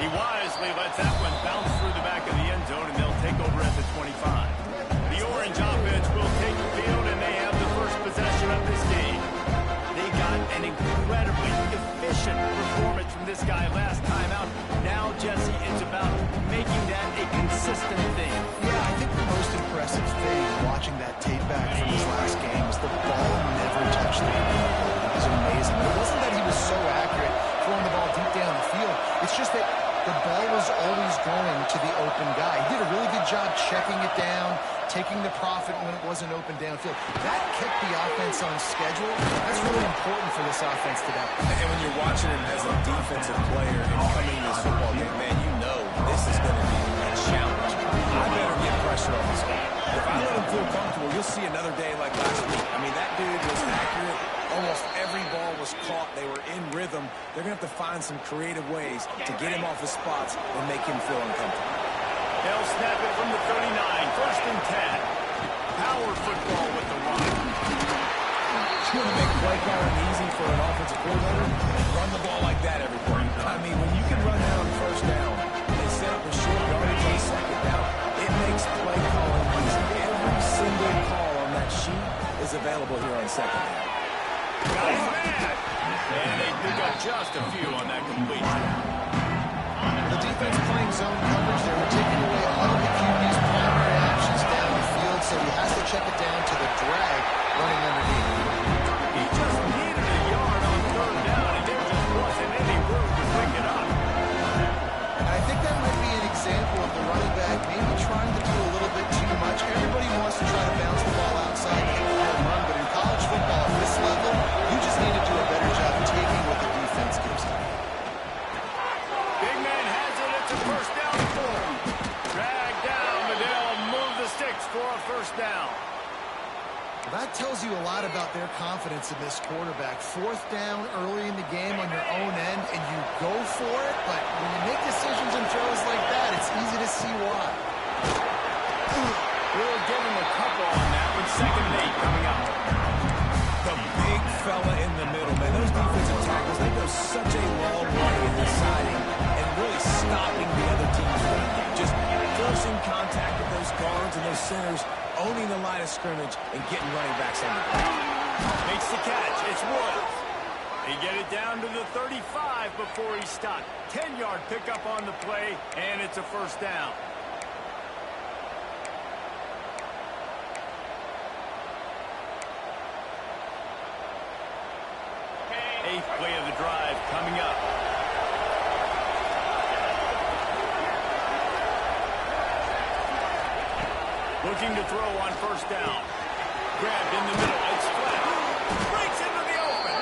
He wisely lets that one bounce through the back of the end zone, and they'll take over at the 25. The Orange offense will take the field, and they have the first possession of this game. They got an incredibly efficient performance from this guy last time out. Now, Jesse, it's about making that a consistent thing. Yeah, I think the most impressive thing watching that tape back from his last game is the ball never touched the ball. It was amazing. But it wasn't that he was so accurate throwing the ball deep down the field. It's just that the ball was always going to the open guy. He did a really good job checking it down, taking the profit when it wasn't open downfield. That kept the offense on schedule. That's really important for this offense today. And when you're watching him as a defensive player and coming in this football game, man, you know this is going to be a challenge. I better get pressure on this guy. If I let him feel comfortable, you'll see another day like last week. I mean, that dude was accurate. Almost every ball was caught. They were in rhythm. They're going to have to find some creative ways to get him off his spots and make him feel uncomfortable. They'll snap it from the 39, first and 10. Power football with the run. It's going to make play calling easy for an offensive coordinator. Run the ball like that every play. I mean, when you can run down first down and set up a short yardage on second down, it makes play calling easy. Every single call on that sheet is available here on second down. Got his man. And they pick up just a few on that completion. The defense playing zone coverage, they were taking away all of the QB's primary options down the field, so he has to check it down to the drag running underneath. He just needed a yard on third down, and there just wasn't any room to pick it up. And I think that might be an example of the running back maybe trying to do a little bit too much. Everybody wants to try to bounce the ball outside and hit the home run, but in college football at this level, you just need to do a better job taking what the defense gives you. Big man has it. It's a first down for him. Drag down, but they'll move the sticks for a first down. Well, that tells you a lot about their confidence in this quarterback. Fourth down early in the game on your own end, and you go for it, but when you make decisions and throws like that, it's easy to see why. We'll give him a couple on that with second and 8 coming up. The big fella in the middle, man. Those defensive tackles, they go such a long way in deciding and really stopping the other team's running game. Just forcing contact with those guards and those centers, owning the line of scrimmage and getting running backs on the ground. Makes the catch. It's Woods. They get it down to the 35 before he stopped. 10-yard pickup on the play, and it's a first down. Eighth play of the drive coming up. Looking to throw on first down. Grabbed in the middle. It's flat. Breaks into the open.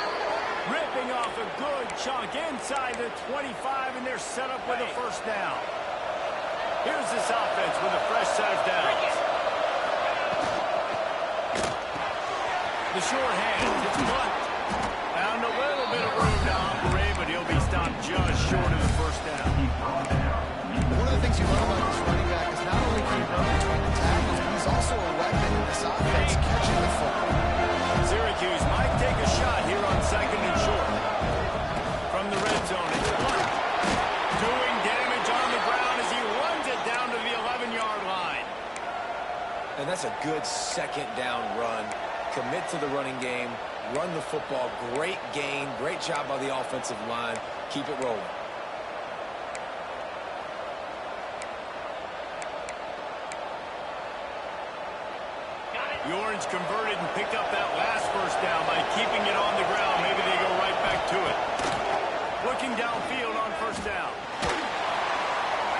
Ripping off a good chunk inside the 25, and they're set up with a first down. Here's this offense with a fresh set of downs. The short hand. It's blocked. Found a little bit of room to operate, but he'll be stopped just short of the first down. One of the things you love about this running back is not only can he run between the tackles, but he's also a weapon in this offense catching the football. Syracuse might take a shot here on second and short. From the red zone, it's blocked. Doing damage on the ground as he runs it down to the 11-yard line. And that's a good second down run. Commit to the running game. Run the football. Great gain. Great job by the offensive line. Keep it rolling. The Orange converted and picked up that last first down by keeping it on the ground. Maybe they go right back to it. Looking downfield on first down.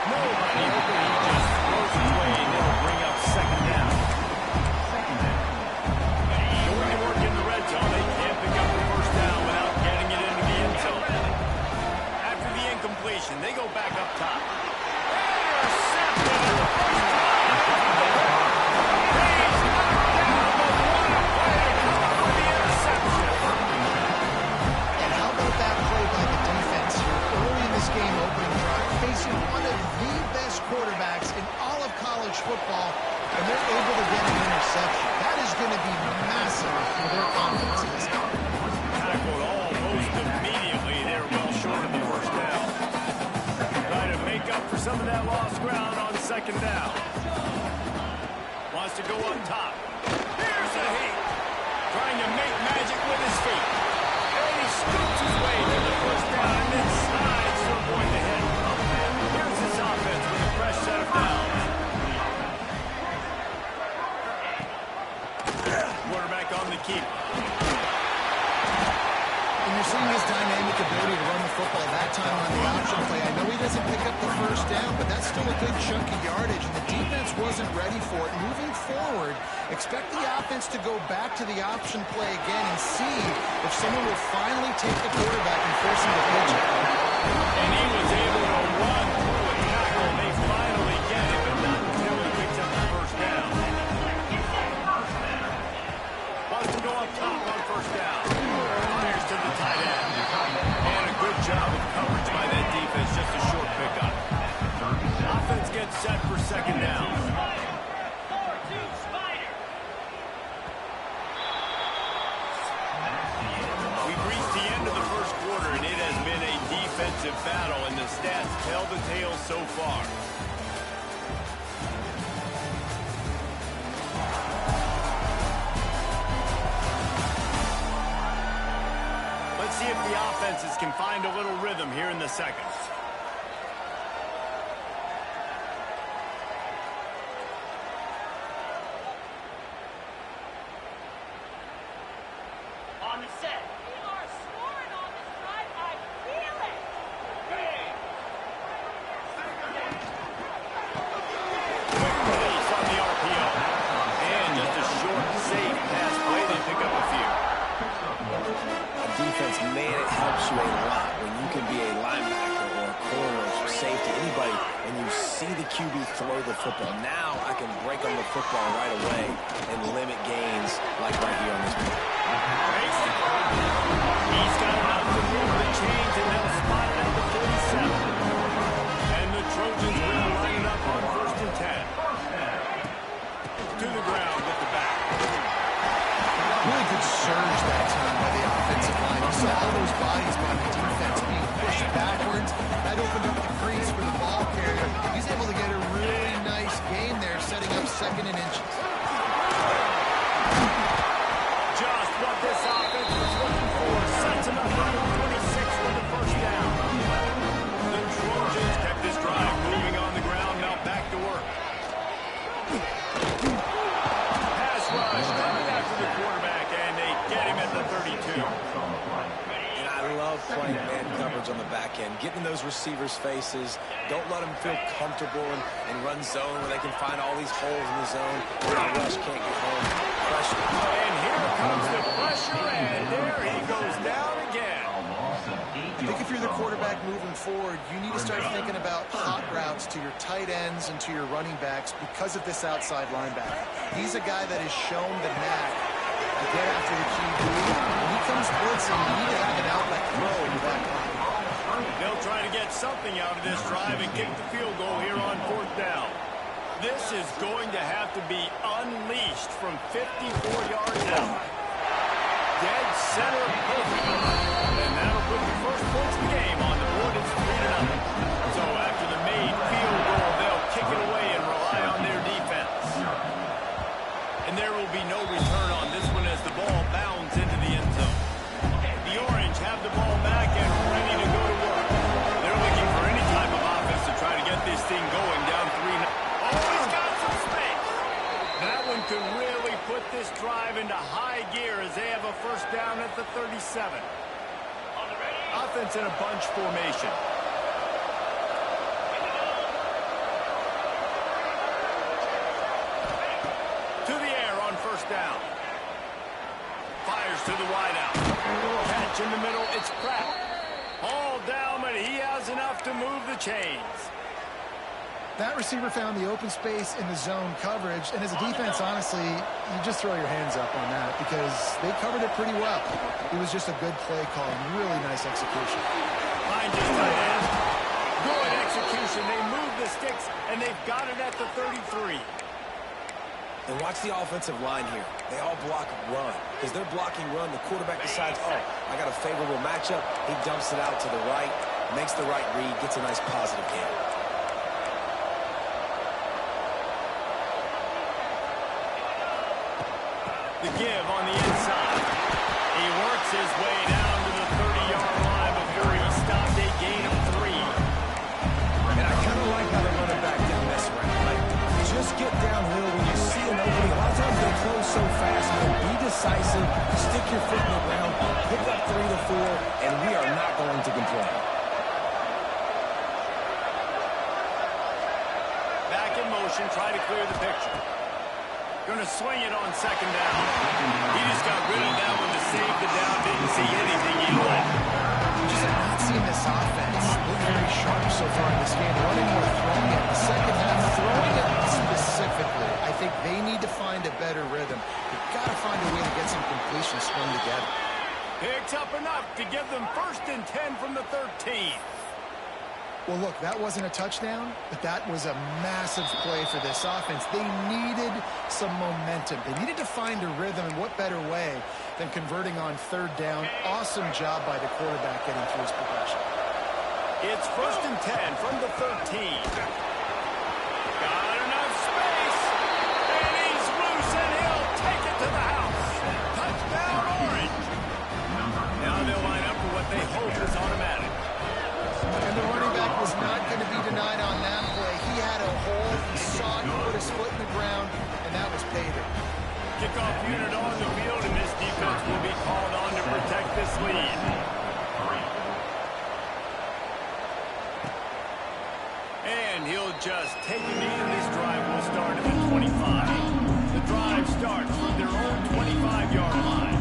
Nobody open. He just throws his way, and it'll bring up second down. Going to work in the red zone. They can't pick up the first down without getting it into the end zone. After the incompletion, they go back up top. Intercepted at the first time. He's knocked down, but what a play to come up with the interception. second down. Wants to go up top. Here's a heat. Trying to make magic with his feet. And he scoops his way to the first down and then slides to avoid the hit. Here's his offense with a fresh set of downs. Quarterback on the keep. And you're seeing his dynamic ability to run the football that time on the option play. I know he doesn't pick up the first down, but that's still a good chunk of yardage, and the defense wasn't ready for it. Moving forward, expect the offense to go back to the option play again and see if someone will finally take the quarterback and force him to pitch it. And he was able to run through a tackle, and they finally get it, but not until he picks up the first down. Wants to go up top on first down. Fires to the tight end. And a good job of coverage by that defense, just a short pickup. Offense gets set for second down. We've reached the end of the first quarter, and it has been a defensive battle, and the stats tell the tale so far. Let's see if the offenses can find a little rhythm here in the second. On the set. We are scoring on this drive. I feel it. Quick release on the RPO. And just a short, safe pass play. They pick up a few. Defense, man, it helps you a lot when you can be a linebacker or a corner or safety, anybody, and you see the QB throw the football. Now I can break on the football right away and limit gains like right here on this play. He's got enough to move the chains, and they'll spot it at the 47. And the Trojans will line it up on 1st and 10. To the ground with the back. Really good surge that time by the offensive line. You saw all those bodies by the defense being pushed backwards. That opened up the crease for the ball carrier. He's able to get a really nice gain there, setting up 2nd and inches. Just what this offense was looking for. Sets him up on the 26 for the first down. The Trojans kept this drive moving on the ground. Now back to work. Pass rush coming after the quarterback, and they get him at the 32. And I love playing man coverage on the back end, getting those receivers' faces. Don't let them feel comfortable and run zone where they can find all these holes in the zone where the rush can't get home. Pressure. And here comes the pressure, and there he goes down again. I think if you're the quarterback moving forward, you need to start thinking about hot routes to your tight ends and to your running backs because of this outside linebacker. He's a guy that has shown the knack to get after the QB. When he comes blitzing, you need to have an outlet throw into that line. They'll try to get something out of this drive and kick the field goal here on 4th down. This is going to have to be unleashed from 54 yards out. Dead center perfect. And that'll put the first points of the game on the board. It's 3-0. So after the made field goal, they'll kick it away and rely on their defense. And there will be no return on this one as the ball bounds into the end zone. The Orange have the ball back and ready to go to work. They're looking for any type of offense to try to get this thing going down 3-0. Oh, he's got some space. That one could really put this drive into high gear as they have a first down at the 37. Offense in a bunch formation. To the air on first down. Fires to the wideout. Catch in the middle. It's Pratt. All down, but he has enough to move the chains. That receiver found the open space in the zone coverage, and as a defense, honestly, you just throw your hands up on that because they covered it pretty well. It was just a good play call and really nice execution. Behind his tight end. Good execution. They move the sticks, and they've got it at the 33. And watch the offensive line here. They all block run. Because they're blocking run, the quarterback decides, oh, I got a favorable matchup. He dumps it out to the right, makes the right read, gets a nice positive gain. The give on the inside. He works his way down to the 30-yard line before he stopped a gain of 3. And I kind of like how the running back didn't mess around. Like, just get downhill when you see an opening. A lot of times they close so fast, man. Be decisive, stick your foot in the ground, pick up 3 to 4, and we are not going to complain. Back in motion, try to clear the picture. Going to swing it on second down. He just got rid of that one to save the down. Didn't see anything he liked. Just have not seen this offense look very sharp so far in this game. Running more, throwing it. The second half, throwing it specifically. I think they need to find a better rhythm. They've got to find a way to get some completions strung together. Picks up enough to give them 1st and 10 from the 13. Well, look, that wasn't a touchdown, but that was a massive play for this offense. They needed some momentum. They needed to find a rhythm, and what better way than converting on 3rd down. Awesome job by the quarterback getting through his progression. It's 1st and 10 from the 13. Got enough space, and he's loose, and he'll take it to the house. Touchdown, Orange. Now they'll line up for what they hope is automatic. And the running back was not going to be denied on that play. He had a hole. He saw it, he put his foot in the ground, and that was payday. Kickoff unit on the field, and this defense will be called on to protect this lead. And he'll just take it in. This drive will start at the 25. The drive starts from their own 25-yard line.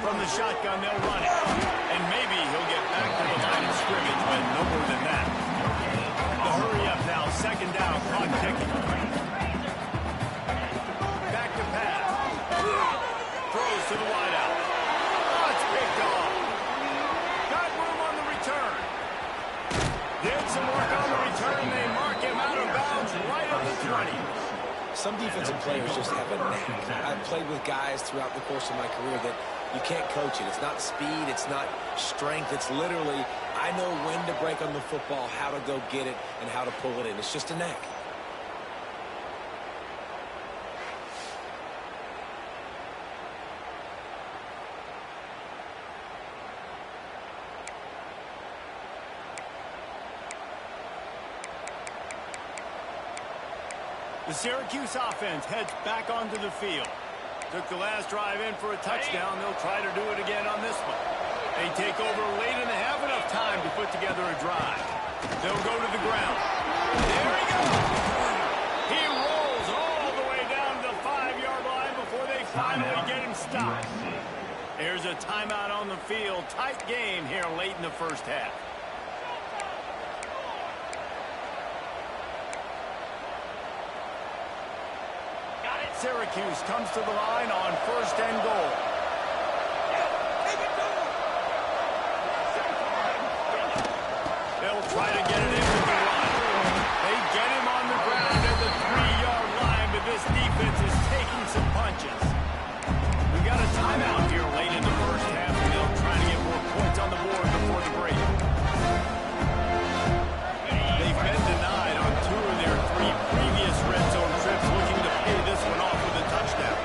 From the shotgun, they'll run it. And maybe he'll get back to the line of scrimmage, but no more than that. The hurry up now, 2nd down, clock ticking. Back to pass. Throws to the wideout. Oh, it's picked off. Got room on the return. Did some work on the return. They mark him out of bounds right at the 20. Some defensive players just have a knack. I've played with guys throughout the course of my career that you can't coach it. It's not speed. It's not strength. It's literally, I know when to break on the football, how to go get it, and how to pull it in. It's just a knack. The Syracuse offense heads back onto the field. Took the last drive in for a touchdown. They'll try to do it again on this one. They take over late and they have enough time to put together a drive. They'll go to the ground. There he goes. He rolls all the way down to the 5-yard line before they finally get him stopped. There's a timeout on the field. Tight game here late in the 1st half. Syracuse comes to the line on 1st and goal. They'll try to get it in with the run. They get him on the ground at the 3-yard line, but this defense is taking some punches. We got a timeout here late in the 1st half, and they'll try to get more points on the board before the break. They've been denied on 2 of their 3 previous red zone trips, looking to pay this one off with a touchdown.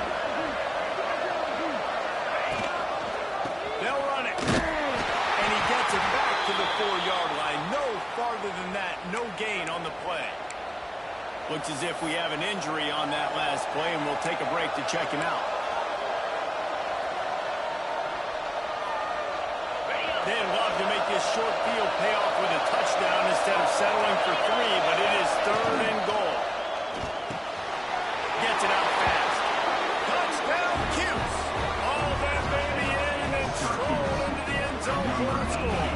They'll run it. And he gets it back to the 4-yard line. No farther than that. No gain on the play. Looks as if we have an injury on that last play, and we'll take a break to check him out. They'd love to make this short field pay off with a touchdown instead of settling for 3, but it is 3rd and goal. Gets it out fast. Touchdown, Cuse. All that baby in and then stroll into the end zone for a score.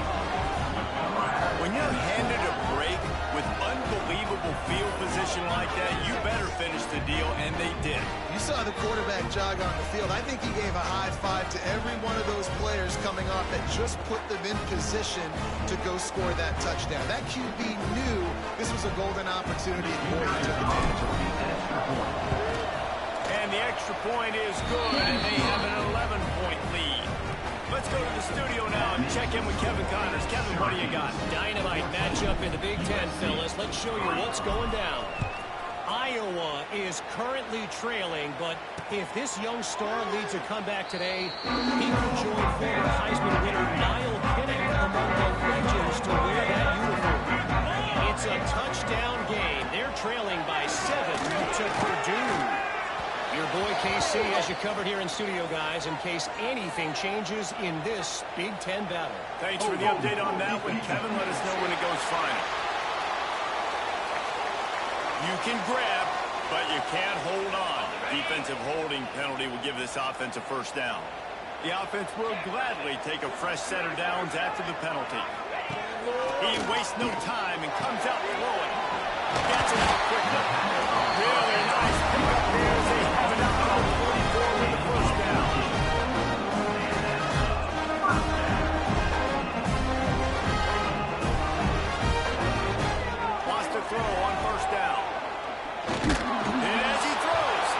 When you're handed a break with unbelievable field position like that, you better finish the deal, and they did. You saw the quarterback jog on the field. I think he gave a high five to every one of those players coming off that just put them in position to go score that touchdown. That QB knew this was a golden opportunity, and boy, he took advantage of it. And the extra point is good, and they have an 11-point lead. Let's go to the studio now and check in with Kevin Connors. Kevin, what do you got? Dynamite matchup in the Big Ten, fellas. Let's show you what's going down. Iowa is currently trailing, but if this young star leads a comeback today, he could join former Heisman winner Niall Pinnock among the legends to wear that uniform. It's a touchdown game. They're trailing by 7 to Purdue. Your boy KC has you covered here in studio, guys, in case anything changes in this Big Ten battle. Thanks for the update on that one, Kevin. Let us know when it goes final. You can grab, but you can't hold on. Defensive holding penalty will give this offense a first down. The offense will gladly take a fresh set of downs after the penalty. He wastes no time and comes out throwing. Gets it out quickly. Really nice pickup here as they have it out on 44 with the first down. Wants to throw on first down. And as he throws,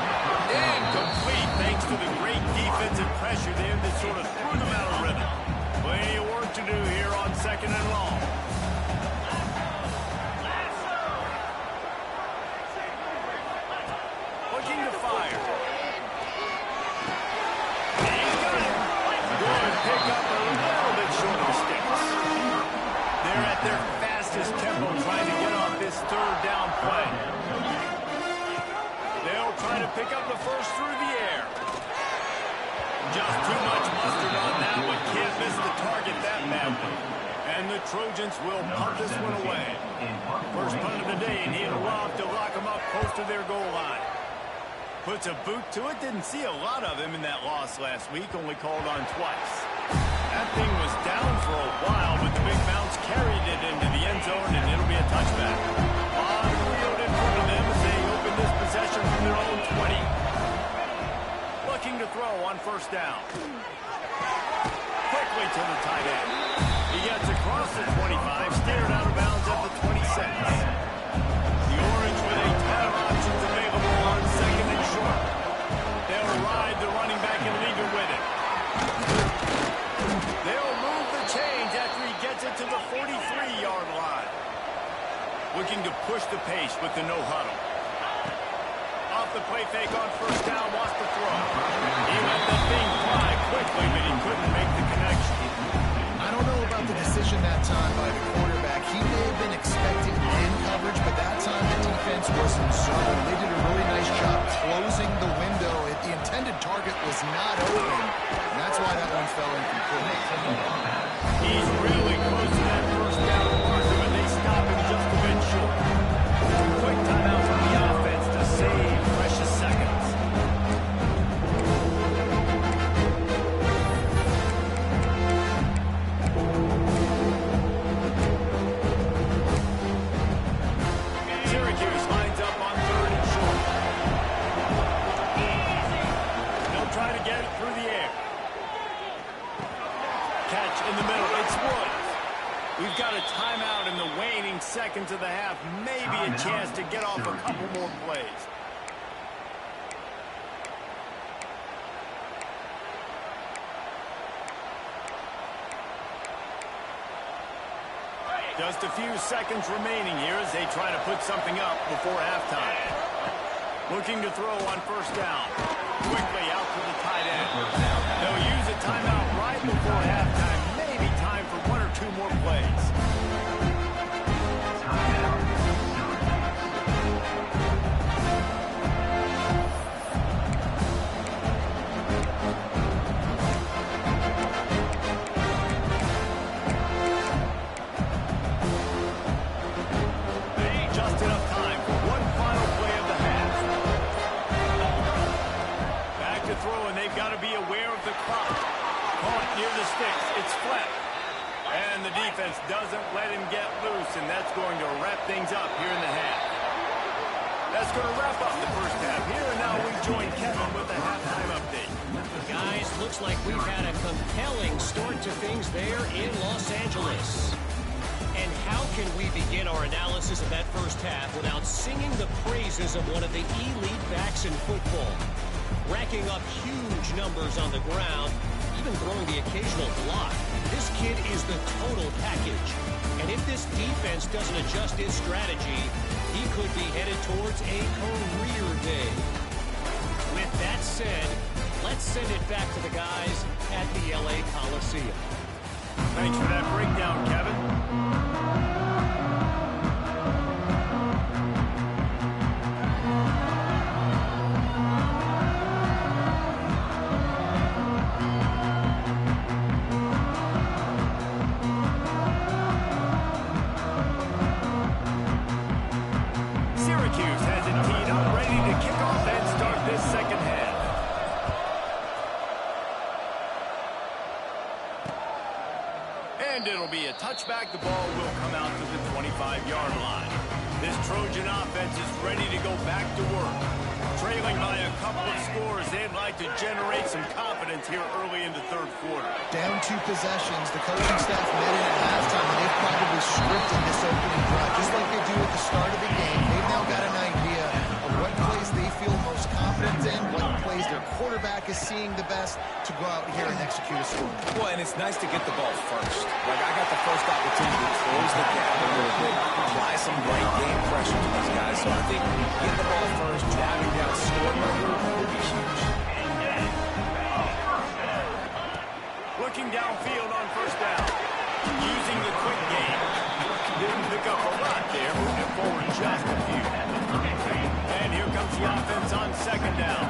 incomplete thanks to the great defensive pressure there that sort of threw them out of rhythm. Plenty of work to do here on second and long. Looking to fire. He's got it. Good pickup, a little bit short of the sticks. They're at their fastest tempo trying to get off this third down play. They'll try to pick up the first through the air. Just too much mustard on that one. Can't miss the target that badly. And the Trojans will pump this one away. First punt of the day, and he'll love to lock them up close to their goal line. Puts a boot to it. Didn't see a lot of him in that loss last week. Only called on twice. That thing was down for a while, but the big bounce carried it into the end zone, and it'll be a touchback. On field in front of them as they open this possession from their own 20. Looking to throw on first down. Quickly to the tight end. He gets across the 25, steered out of bounds at the 26. The Orange with a ton of options available on second and short. They'll ride the running back and leave it with it. They'll move the chains after he gets it to the 43-yard line. Looking to push the pace with the no huddle. Off the play fake on first down, wants to throw. He let that thing fly quickly, but he couldn't make the connection. I don't know about the decision that time by the quarterback. He may have been expecting man coverage, but that time the defense was in zone. They did a really nice job closing the window. The intended target was not open, and that's why that one fell incomplete. He's really close to that first down marker, but they stop him just a bit short. Quick timeout from the offense to save precious seconds. Syracuse lines up on third and short. They'll try to get it through the air. Catch in the middle. It's Woods. We've got a timeout in the waning seconds of the half. Maybe a chance to get off a couple more plays. Just a few seconds remaining here as they try to put something up before halftime. Looking to throw on first down. Quickly out to the tight end. They'll use a timeout right before halftime. Maybe time for one or two more plays. Just enough time for one final play of the half. Back to throw, and they've got to be aware of the clock. Caught near the sticks. It's flat. And the defense doesn't let him get loose, and that's going to wrap things up here in the half. That's going to wrap up the first half. Here and now we join Kevin with the halftime update. Guys, looks like we've had a compelling start to things there in Los Angeles. And how can we begin our analysis of that first half without singing the praises of one of the elite backs in football? Racking up huge numbers on the ground, even throwing the occasional block. This kid is the total package. And if this defense doesn't adjust its strategy, he could be headed towards a career day. With that said, let's send it back to the guys at the LA Coliseum. Thanks for that breakdown, Kevin. Syracuse has it teed up, ready to kick off and start this second half. And it'll be a touchback. The ball will come out to the 25-yard line. This Trojan offense is ready to go back to work. Trailing by a couple of scores, they'd like to generate some confidence here early in the third quarter. Down 2 possessions, the coaching staff met in at halftime, and they've probably scripted this opening drive, just like they do at the start of the game. They've now got an idea of what plays they feel most confident in, what plays their quarterback is seeing the best to go out here and execute a score. Well, and it's nice to get the ball first. Like, I got the first opportunity to close the gap a little bit, apply some great game pressure to these guys. So I think getting the ball first, driving down, scoring right here will be huge. Looking downfield on first down. Using the quick game. Didn't pick up a lot there, moving forward just a few. And here comes the offense on second down.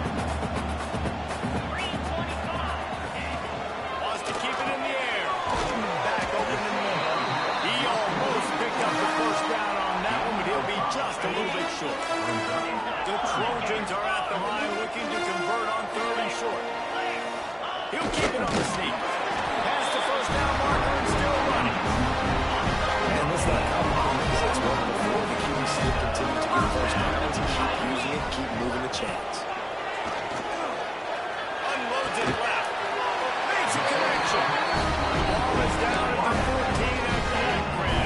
Wants to keep it in the air. Back over the middle. He almost picked up the first down on that one, but he'll be just a little bit short. The Trojans are at the line looking to convert on third and short. He'll keep it on the sneak. Past the first down marker and still running. And let's not compromise. It's one before the QB still continue to get first downs and keep using it, keep moving the chains. Unloads it left. Makes a connection. Ball is down at the 14 after that grab.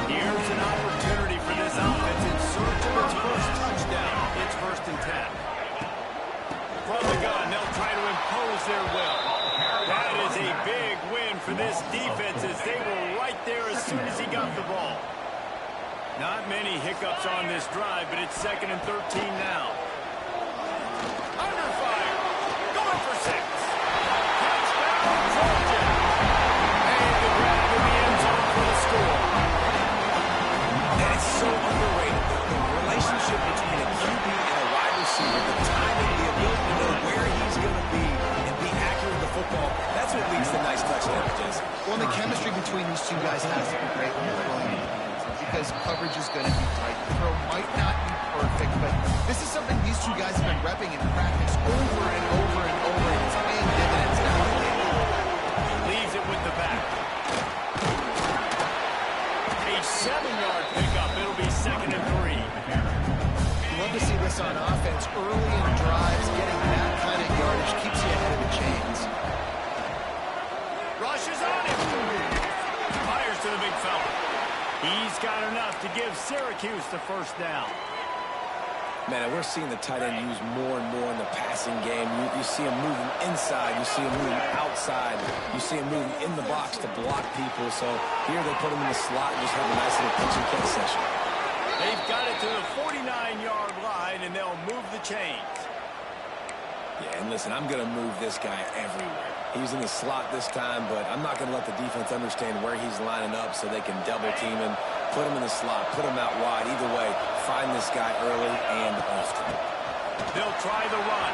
Here's an opportunity for this offense in search of its first touchdown. It's 1st and 10. From the gun, they'll try to impose their will. That is a big win for this defense as they were right there as soon as he got the ball. Not many hiccups on this drive, but it's 2nd and 13 now. Under fire. Going for 6. Touchdown, Trojan. And the grab in the end zone for the score. And it's so underrated. The relationship between a QB and a wide receiver, the timing, the ability to know where he's going to be and be accurate with the football, that's what leads to nice touchdowns, Jesse. Well, the chemistry between these two guys has to be great when they're throwing it, because coverage is going to be tight. The throw might not be perfect, but this is something these two guys have been repping in practice over and over and over, and it's paying dividends now. Leaves it with the back. A 7-yard pickup. It'll be 2nd and 3. Love to see this on offense. Early in drives, getting that kind of yardage keeps you ahead of the chains. Rushes on him. Fires to the big fella. He's got enough to give Syracuse the first down. Man, and we're seeing the tight end used more and more in the passing game. You see him moving inside. You see him moving outside. You see him moving in the box to block people. So here they put him in the slot and just have a nice little pitch and catch session. They've got it to the 49-yard line, and they'll move the chains. Yeah, and listen, I'm going to move this guy everywhere. He's in the slot this time, but I'm not going to let the defense understand where he's lining up so they can double team him, put him in the slot, put him out wide. Either way, find this guy early and often. They'll try the run.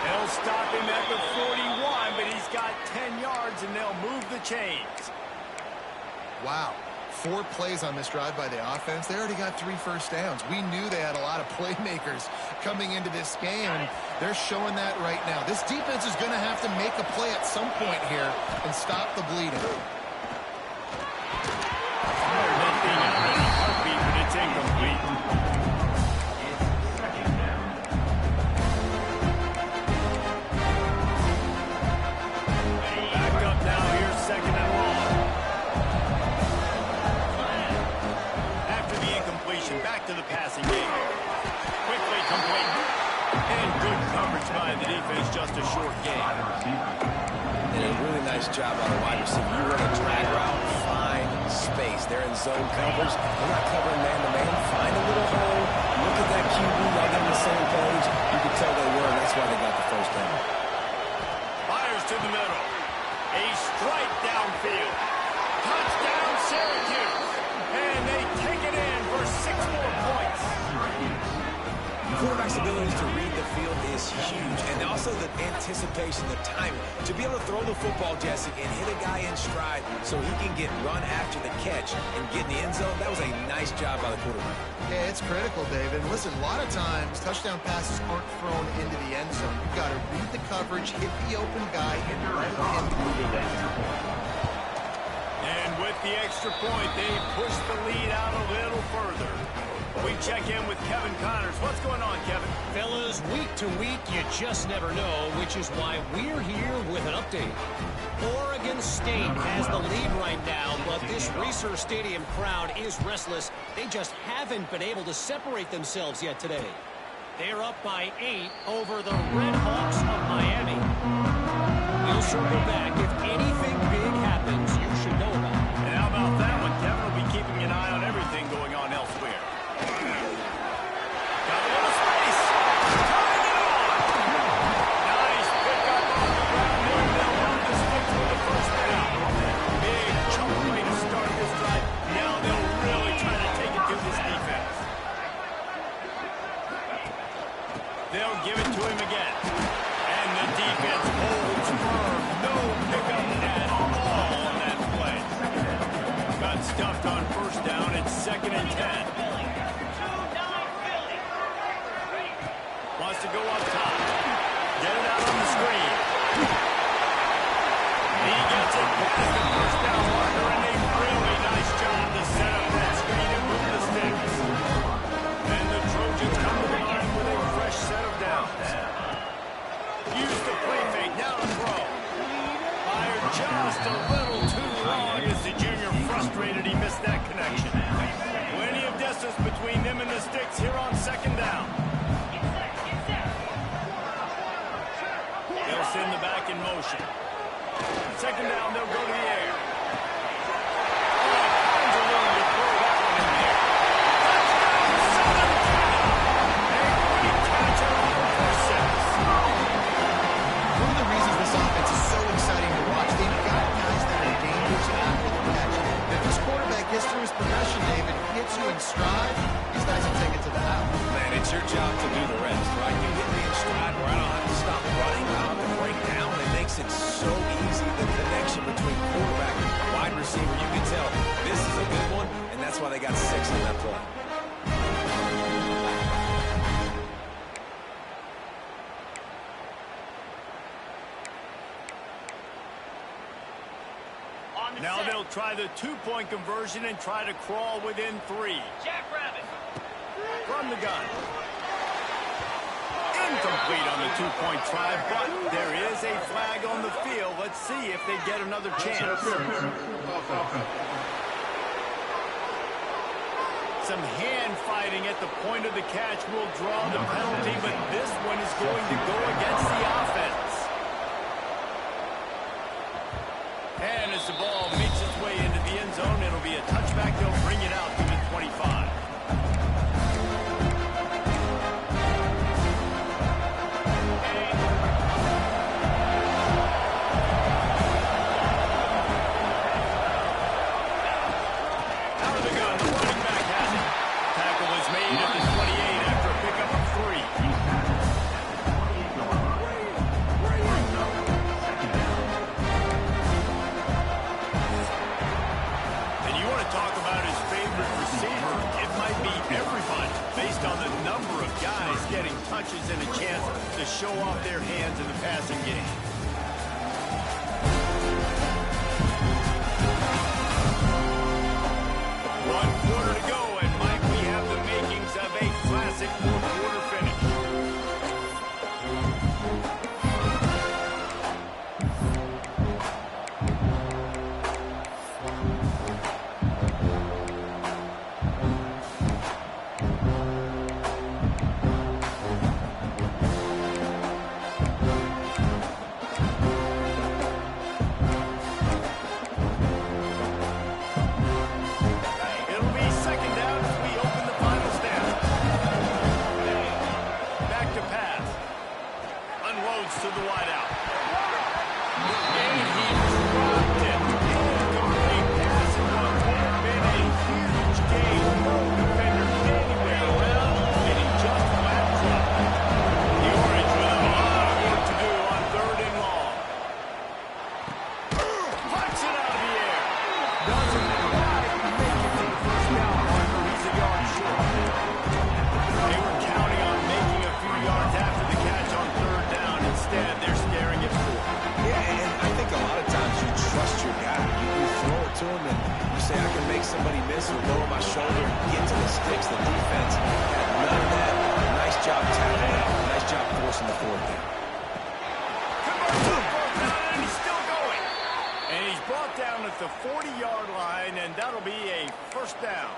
They'll stop him at the 41, but he's got 10 yards, and they'll move the chains. Wow. 4 plays on this drive by the offense. They already got 3 first downs. We knew they had a lot of playmakers coming into this game, and they're showing that right now. This defense is going to have to make a play at some point here and stop the bleeding. That thing out in a heartbeat, but it's incomplete. Back up now. Here's 2nd and long. Back to the passing game. Quickly complete. And good coverage by the defense, just a short game. And a really nice job on the wide receiver. You run a drag route, fine. space. They're in zone coverage. They're not covering man-to-man. Find a little hole. Look at that QB. Y'all get on the same page. You can tell they were, and that's why they got the first down. Fires to the middle. A strike downfield. Touchdown, Syracuse. And they take it in for 6 more points. Quarterback's ability to read the field is huge, and also the anticipation, the timing. To be able to throw the football, Jesse, and hit a guy in stride so he can get run after the catch and get in the end zone, that was a nice job by the quarterback. Yeah, it's critical, David. And listen, a lot of times, touchdown passes aren't thrown into the end zone. You've got to read the coverage, hit the open guy, and let him move it. And with the extra point, they push the lead out a little further. We check in with Kevin Connors. What's going on, Kevin? Fellas, week to week, you just never know, which is why we're here with an update. Oregon State has the lead right now, but this Reser Stadium crowd is restless. They just haven't been able to separate themselves yet today. They're up by 8 over the Red Hawks of Miami. We'll circle back. If anything big happens, you should know about it. And how about that one? Kevin will be keeping an eye on everything going on elsewhere. Got a little space. Tying it on. Nice pickup on the ground there. They'll run the sticks with the first down. Big chunk play to start this drive. Now they'll really try to take it to this defense. They'll give it to him again. And the defense holds firm. No pickup at all on that play. Got stuffed on first down. It's 2nd and 10. Wants to go up top. Get it out on the screen. He gets it past the first down marker, and a really nice job to set up that screen and move the sticks. And the Trojans come to the line with a fresh set of downs. Use the play fake. Now to throw. Fired just a little too long as the junior frustrated. He missed that connection. Plenty of distance between them and the sticks here on 2nd down. They'll send the back in motion. 2nd down, they'll go to the air. Oh, finds a room to throw that one in there. Touchdown, 7-10. A great catch on for 6. One of the reasons this offense is so exciting to watch, they've got guys that are dangerous after the catch. If this quarterback gets through his progression, David, hits you in stride, these guys will take it to the house. Man, it's your job to do the rest, right? You hit me in stride where I don't have to stop running. I don't have to break down. It makes it so easy, the connection between quarterback and wide receiver. You can tell this is a good one, and that's why they got 6 on that play. Now they'll try the 2-point conversion and try to crawl within 3. Jackrabbit. From the gun. Incomplete on the 2-point try, but there is a flag on the field. Let's see if they get another chance. Some hand fighting at the point of the catch will draw the penalty, but this one is going to go against the offense. And as the ball makes its way into the end zone, it'll be a touchback. They'll bring it out to the 25. Out of the gun, the running back has it. Tackle is made at the 28 after a pickup of 3. Talk about his favorite receiver. It might be everybody based on the number of guys getting touches and a chance to show off their hands in the passing game. One quarter to go, and Mike, we have the makings of a classic fourth-quarter finish. unloads to the wideout. And he dropped it. Incomplete pass in what would have been a huge gain. No defender anywhere around, and he just flat dropped it. The Orange with a lot of work to do on 3rd and long. Punts it out of the air. Doesn't quite make it to the first down marker. He's a yard short. They were counting on making a few yards after the catch on 3rd down. Instead, they're staring at 4. Yeah, and I think a lot of times you trust your guy. You throw it to him and you say, I can make somebody miss or lower my shoulder and get to the sticks. The defense had none of that. Nice job tackling. Nice job forcing the 4th down. Converts on 4th down, and he's still going. And he's brought down at the 40-yard line, and that'll be a 1st down.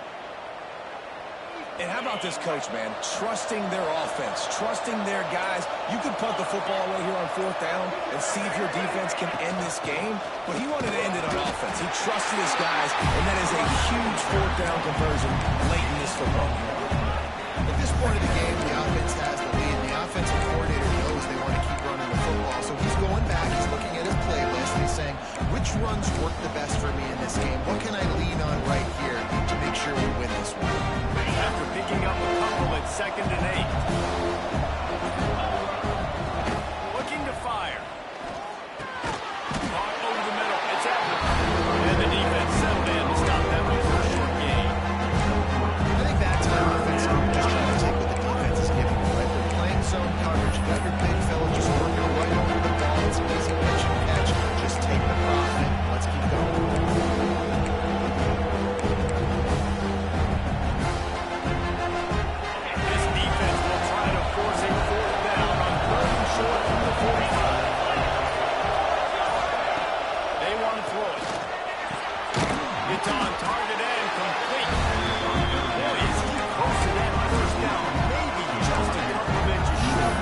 And how about this coach, man? Trusting their offense, trusting their guys. You can punt the football away here on 4th down and see if your defense can end this game, but he wanted to end it on offense. He trusted his guys, and that is a huge 4th down conversion late in this football game. At this point of the game, the offense has the lead. The offensive coordinator knows they want to keep running the football, so he's going back, he's looking at his playlist, and he's saying, which runs work the best for me in this game? What can I lean on right here to make sure we win this one? After picking up a couple at 2nd and 8. Looking to fire. Caught over the middle. It's Edwards. And the defense settled in to stop that one for a short gain. I think that time offense, you're just trying to take what the defense is giving you, right? They're playing zone coverage. You got your big fella just working right over the ball. It's an easy pitch and catch. Just take the profit. Let's keep going. It's on target and complete. Boy, is he close to that 1st down. Maybe just a couple of inches short.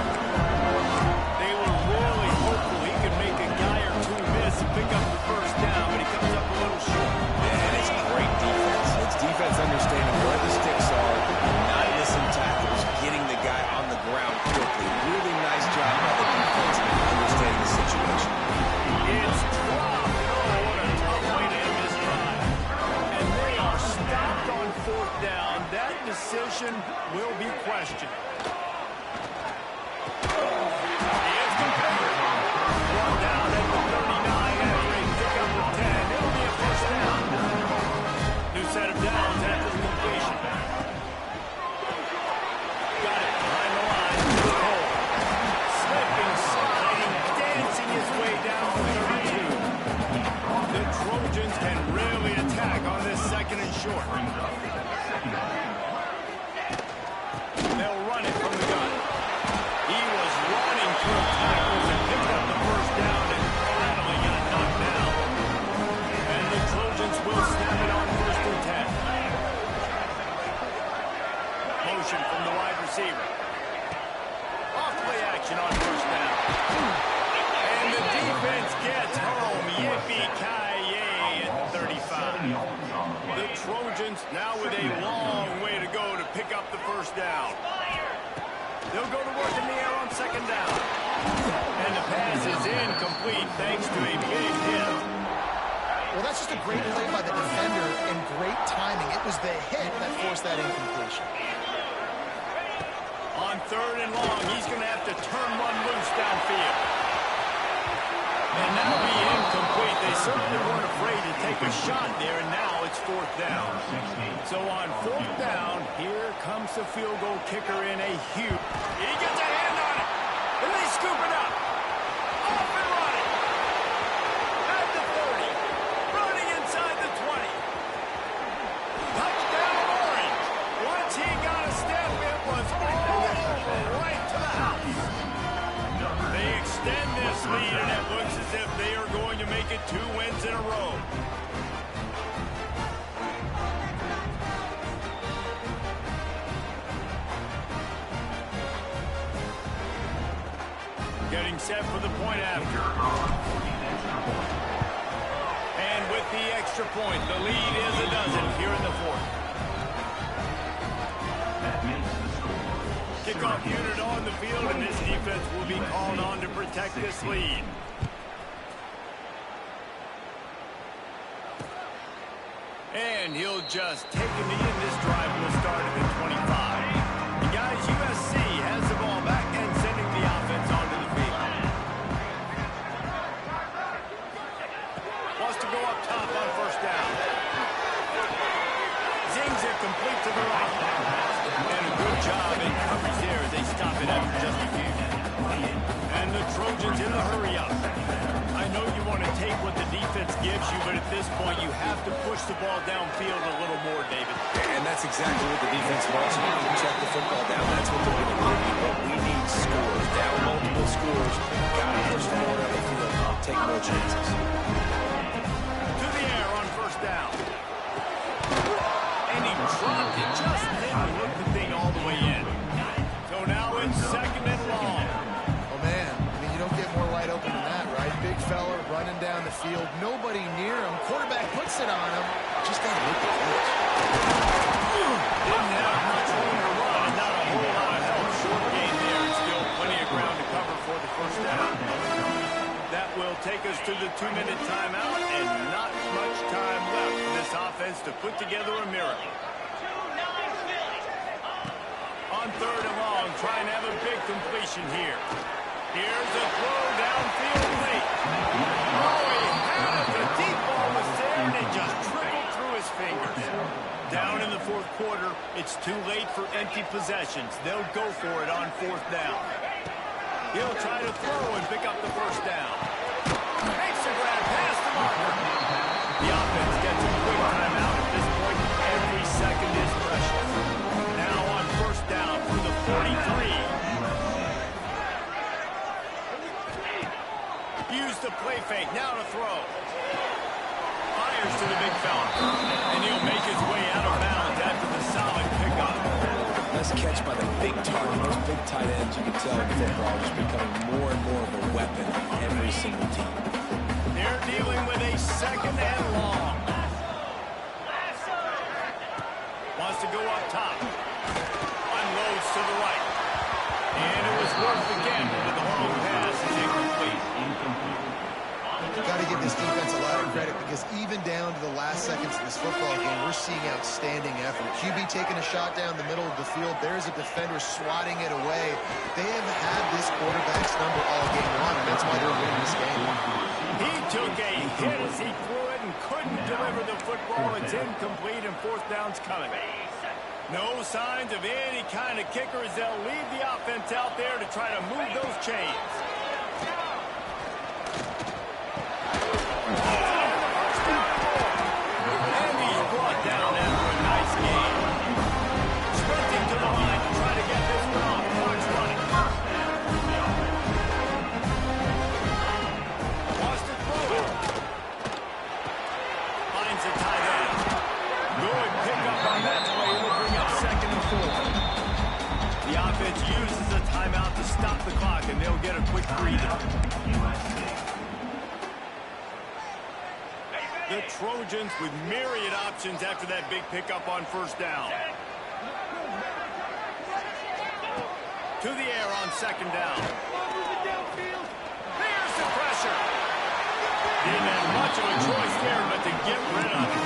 They were really hopeful he could make a guy or 2 miss and pick up the 1st down, but he comes up a little short. And it's great defense. It's defense understanding where the sticks are, not missing tackles, getting the guy on the ground quickly. Really nice job by the defense understanding the situation. It's dropped. Oh, what a tough way to end this drive. And they are stopped on 4th down. That decision will be questioned. It's complete. Brought down at the 39 after a pickup of 10. It'll be a 1st down. New set of downs after the completion. Got it behind the line. Cole. Slipping, sliding, dancing his way down to 32. The Trojans can really attack on this 2nd and short. They'll run it from the gun. He was running through tackles and picked up the 1st down and finally got knocked down. And the Trojans will snap it on 1st and 10. Motion from the wide receiver. Off-play action on 1st down. And the defense gets home. Yippee-ki-yay at 35. The Trojans now with a long way to go to pick up the 1st down. They'll go to work in the air on 2nd down. And the pass is incomplete thanks to a big hit. Well, that's just a great play by the defender and great timing. It was the hit that forced that incompletion. On 3rd and long, he's going to have to turn one loose downfield. And that'll be incomplete. They certainly weren't afraid to take a shot there, and now it's 4th down. So on 4th down, here comes the field goal kicker in a huge... He gets a hand on it, and they scoop it up. Off and running. At the 30. Running inside the 20. Touchdown Orange. Once he got a step, it was all over right to the house. They extend this lead, and it looks as if they are going to make it 2 wins in a row. Getting set for the point after. And with the extra point, the lead is a dozen here in the 4th. Kickoff unit on the field, and this defense will be called on to protect this lead. And he'll just take a knee, and this drive will start at the 25. And guys, USC has the ball back and sending the offense onto the field. Wants to go up top on first down. Zings it complete to the right. And a good job in coverage there as they stop it after just a few. And the Trojans in the hurry up. I know you want to take what the defense gives you, but at this point you have to push the ball downfield a little more, David. And that's exactly what the defense wants. You need to check the football down. That's what they're going to give you. But we need scores. Down multiple scores. Got to push the ball down the field. Take more chances. To the air on first down. And he dropped it. Just didn't look the thing all the way in. So now it's second and long. Oh, man. I mean, you don't get more wide open than that, right? Big fella running down the field. Nobody near him. Quarterback puts it on him. Just got to make the catch. Didn't have much room to run. Not a whole lot of help. Short gain there. And still plenty of ground to cover for the first down. That will take us to the 2-minute timeout, and not much time left for this offense to put together a miracle. On third and long, try and have a big completion here. Here's a throw downfield late. Oh, he had it. The deep ball was there, and it just trickled through his fingers. Down in the fourth quarter, it's too late for empty possessions. They'll go for it on fourth down. He'll try to throw and pick up the first down. Makes a grab past the marker. The offense gets a quick timeout at this point. Every second is precious. Now on first down for the 43. Use the play fake. Now to throw. Fires to the big fella. And he'll make his way out of bounds after the solid pickup. Nice catch by the big target. Those big tight ends, you can tell in football, are just becoming more and more of a weapon on every single team. They're dealing with a second and long. Wants to go up top. Unloads to the right. And it was worth the gamble, but the long pass is incomplete. Got to give this defense a lot of credit because even down to the last seconds of this football game, we're seeing outstanding effort. QB taking a shot down the middle of the field. There's a defender swatting it away. They have had this quarterback's number all game long, and that's why they're winning this game. He took a hit as he threw it and couldn't deliver the football. It's incomplete, and fourth down's coming. No signs of any kind of kicker as they'll leave the offense out there to try to move those chains. And he's brought down after a nice game. Sprinting to the line to try to get this one off. Clock's running. Wants to throw it. Finds the tight end. Good pickup on that play. It'll bring up second and 4. The offense uses a timeout to stop the clock, and they'll get a quick breather. The Trojans with myriad options after that big pickup on first down. To the air on second down. There's the pressure. Didn't have much of a choice there but to get rid of it.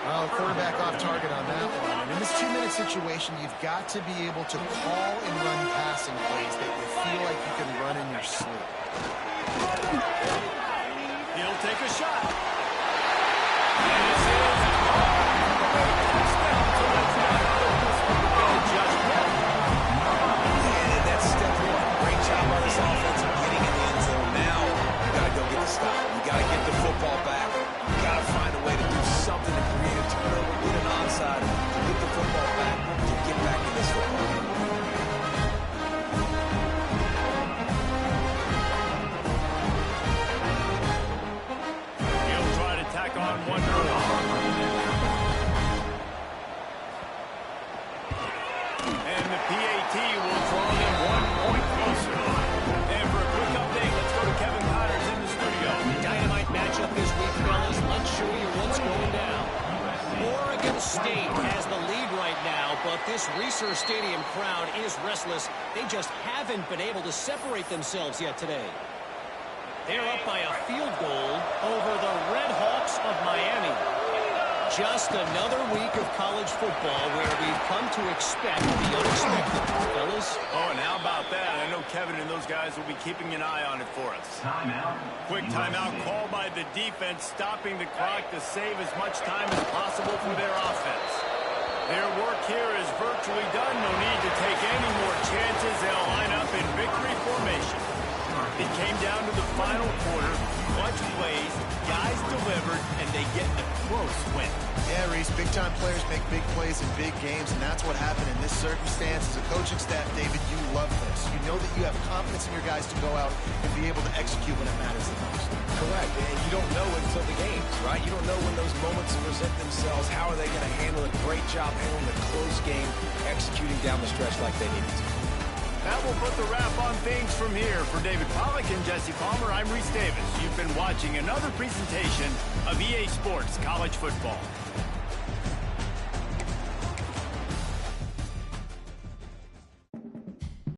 Well, quarterback off target on that one. And in this 2-minute situation, you've got to be able to call and run passing plays that you feel like you can run in your sleep. He'll take a shot. And that's step one. Great job by this offense of getting in the end zone. Now, you got to go get the stop. You got to get the football back. You got to find a way to do something to create a turnover, get an onside, to get the football back, to get back in this football game. This Research Stadium crowd is restless. They just haven't been able to separate themselves yet today. They're up by a field goal over the Red Hawks of Miami. Just another week of college football where we've come to expect the unexpected, fellas. Oh, and how about that? I know Kevin and those guys will be keeping an eye on it for us. Timeout. Quick timeout called by the defense, stopping the clock to save as much time as possible for their offense. Their work here is virtually done. No need to take any more chances. They'll line up in victory formation. It came down to the final quarter. Clutch plays, guys delivered, and they get a close win. Yeah, Reese, big-time players make big plays in big games, and that's what happened in this circumstance. As a coaching staff, David, you love this. You know that you have confidence in your guys to go out and be able to execute when it matters the most. Correct, and you don't know until the games, right? You don't know when those moments present themselves. How are they going to handle it? Great job handling a close game, executing down the stretch like they needed to. That will put the wrap on things from here. For David Pollack and Jesse Palmer, I'm Reese Davis. You've been watching another presentation of EA Sports College Football.